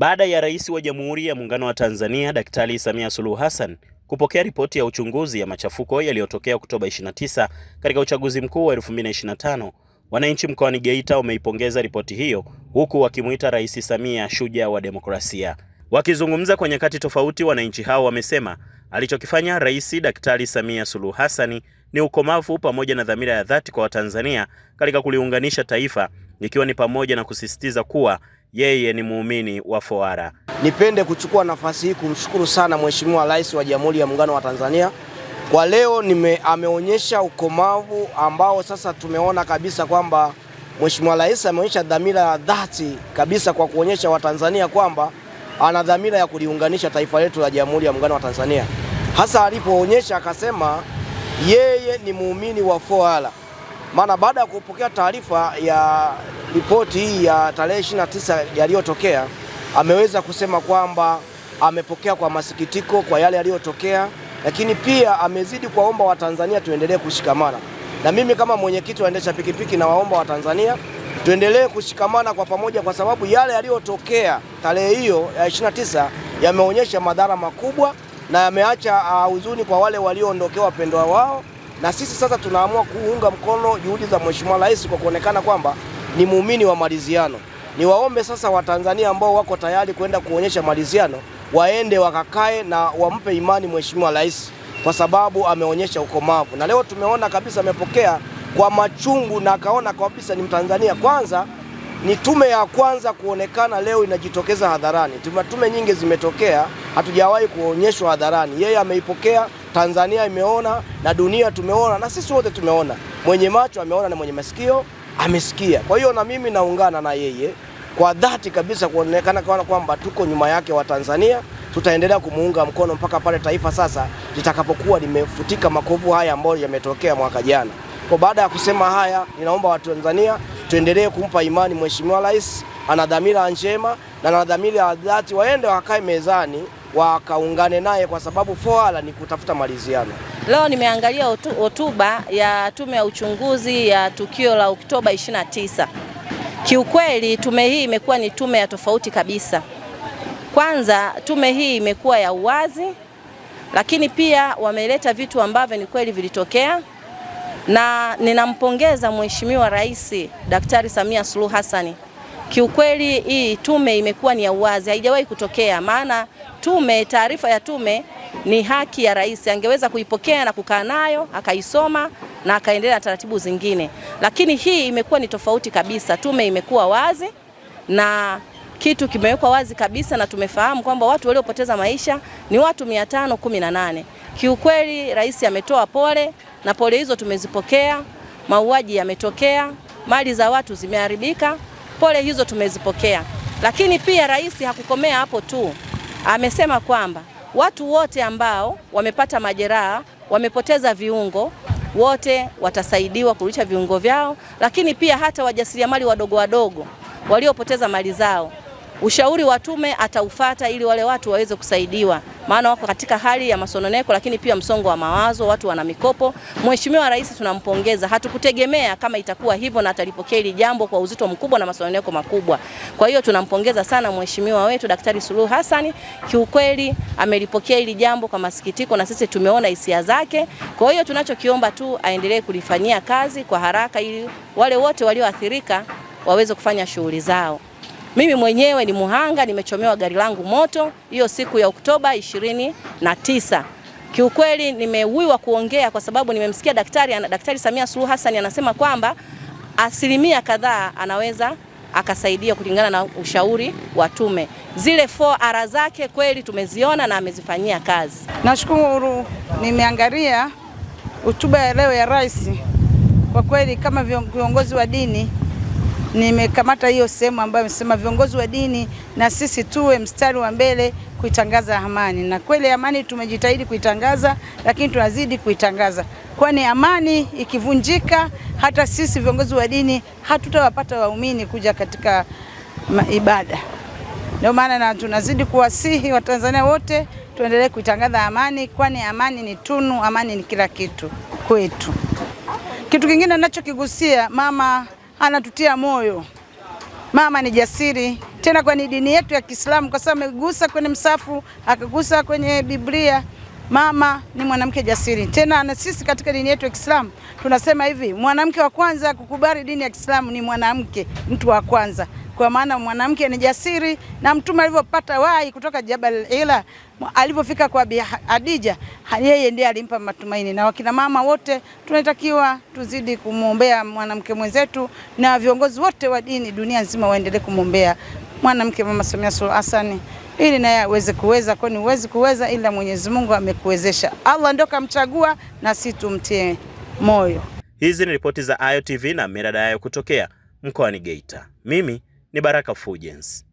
Baada ya Rais wa Jamhuri ya Muungano wa Tanzania Daktari Samia Suluhu Hassan kupokea ripoti ya uchunguzi ya machafuko yaliyotokea Oktoba 29 katika uchaguzi mkuu wa 2025, wananchi mkoani Geita wameipongeza ripoti hiyo huku wakimuita Rais Samia shujaa wa demokrasia. Wakizungumza kwa nyakati tofauti, wananchi hao wamesema alichokifanya Rais Daktari Samia Suluhu Hassan ni ukomavu pamoja na dhamira ya dhati kwa Watanzania katika kuliunganisha taifa, ikiwa ni pamoja na kusisitiza kuwa yeye ni muumini wa Foara. Nipende kuchukua nafasi hii kumshukuru sana Mheshimiwa Rais wa Jamhuri ya Muungano wa Tanzania. Kwa leo ameonyesha ukomavu ambao sasa tumeona kabisa kwamba Mheshimiwa Rais ameonyesha dhamira ya dhati kabisa kwa kuonyesha Watanzania kwamba ana dhamira ya kuliunganisha taifa letu la Jamhuri ya Muungano wa Tanzania. Hasa alipoonyesha akasema yeye ni muumini wa Foara. Maana baada ya kupokea taarifa ya ripoti hii ya tarehe 29 yaliyotokea, ameweza kusema kwamba amepokea kwa masikitiko kwa yale yaliyotokea, lakini pia amezidi kuwaomba Watanzania tuendelee kushikamana. Na mimi kama mwenyekiti waendesha pikipiki na waomba Watanzania tuendelee kushikamana kwa pamoja, kwa sababu yale yaliyotokea tarehe hiyo ya 29 yameonyesha madhara makubwa na yameacha huzuni kwa wale walioondokewa wapendwa wao. Na sisi sasa tunaamua kuunga mkono juhudi za Mheshimiwa Rais kwa kuonekana kwamba ni muumini wa maridhiano. Niwaombe sasa Watanzania ambao wako tayari kwenda kuonyesha maridhiano waende wakakae na wampe imani Mheshimiwa Rais, kwa sababu ameonyesha ukomavu. Na leo tumeona kabisa amepokea kwa machungu na akaona kabisa ni Mtanzania. Kwanza ni tume ya kwanza kuonekana leo inajitokeza hadharani. Tume nyingi zimetokea, hatujawahi kuonyeshwa hadharani. Yeye ameipokea, Tanzania imeona na dunia tumeona na sisi wote tumeona. Mwenye macho ameona na mwenye masikio amesikia. Kwa hiyo na mimi naungana na yeye kwa dhati kabisa kuonekana kwamba tuko nyuma yake wa Tanzania. Tutaendelea kumuunga mkono mpaka pale taifa sasa litakapokuwa limefutika makovu haya ambayo yametokea mwaka jana. Kwa baada ya kusema haya, ninaomba Watanzania tuendelee kumpa imani Mheshimiwa Rais. Ana dhamira njema na ana dhamira ya dhati, waende wakae mezani wakaungane naye, kwa sababu Foara ni kutafuta maridhiano. Leo nimeangalia hotuba ya tume ya uchunguzi ya tukio la Oktoba 29. Kiukweli tume hii imekuwa ni tume ya tofauti kabisa. Kwanza tume hii imekuwa ya uwazi, lakini pia wameleta vitu ambavyo ni kweli vilitokea, na ninampongeza Mheshimiwa Rais Daktari Samia Suluhu Hassan. Kiukweli hii tume imekuwa ni ya uwazi, haijawahi kutokea. Maana taarifa ya tume ni haki ya rais, angeweza kuipokea na kukaa nayo akaisoma na akaendelea na taratibu zingine, lakini hii imekuwa ni tofauti kabisa. Tume imekuwa wazi na kitu kimewekwa wazi kabisa, na tumefahamu kwamba watu waliopoteza maisha ni watu 518. Kiukweli rais ametoa pole na pole hizo tumezipokea. Mauaji yametokea, mali za watu zimeharibika, pole hizo tumezipokea. Lakini pia rais hakukomea hapo tu, amesema kwamba watu wote ambao wamepata majeraha, wamepoteza viungo, wote watasaidiwa kurudisha viungo vyao, lakini pia hata wajasiriamali wadogo wadogo waliopoteza mali zao, ushauri wa tume ataufuata ili wale watu waweze kusaidiwa, maana wako katika hali ya masononeko, lakini pia msongo wa mawazo, watu wana mikopo. Mheshimiwa Rais tunampongeza, hatukutegemea kama itakuwa hivyo na atalipokea hili jambo kwa uzito mkubwa na masononeko makubwa. Kwa hiyo tunampongeza sana Mheshimiwa wetu Daktari Suluhu Hassan, kiukweli amelipokea hili jambo kwa masikitiko na sisi tumeona hisia zake. Kwa hiyo tunachokiomba tu aendelee kulifanyia kazi kwa haraka ili wale wote walioathirika waweze kufanya shughuli zao. Mimi mwenyewe ni muhanga, nimechomewa gari langu moto hiyo siku ya Oktoba 29. Kiukweli nimeuiwa kuongea kwa sababu nimemsikia Daktari Samia Suluhu Hassan anasema kwamba asilimia kadhaa anaweza akasaidia kulingana na ushauri wa tume. Zile 4R zake kweli tumeziona na amezifanyia kazi. Nashukuru nimeangalia hotuba ya leo ya rais. Kwa kweli kama viongozi wa dini nimekamata hiyo sehemu ambayo amesema viongozi wa dini na sisi tuwe mstari wa mbele kuitangaza amani. Na kweli amani tumejitahidi kuitangaza, lakini tunazidi kuitangaza. Kwani amani ikivunjika, hata sisi viongozi wa dini hatutawapata waumini kuja katika ibada. Ndio maana tunazidi kuwasihi Watanzania wote tuendelee kuitangaza amani, kwani amani ni tunu, amani ni kila kitu kwetu. Kitu kingine ninachokigusia, mama anatutia moyo Mama ni jasiri tena kwenye dini yetu ya Kiislamu, kwa sababu amegusa kwenye msafu, akagusa kwenye Biblia. Mama ni mwanamke jasiri tena, na sisi katika dini yetu ya Kiislamu tunasema hivi, mwanamke wa kwanza kukubali dini ya Kiislamu ni mwanamke, mtu wa kwanza, kwa maana mwanamke ni jasiri. Na Mtume alivyopata wahi kutoka Jabal Hira, alivyofika kwa Bi Khadija, yeye ndiye alimpa matumaini. Na wakina mama wote tunatakiwa tuzidi kumwombea mwanamke mwenzetu, na viongozi wote wa dini dunia nzima waendelee kumwombea mwanamke Mama Samia Suluhu Hassan ili naye aweze kuweza, kwani huwezi kuweza ila Mwenyezi Mungu amekuwezesha. Allah ndio kamchagua na sisi tumtie moyo. Hizi ni ripoti za Ayo TV na Mirada Ayo kutokea mkoani Geita. Mimi ni Baraka Fulgence.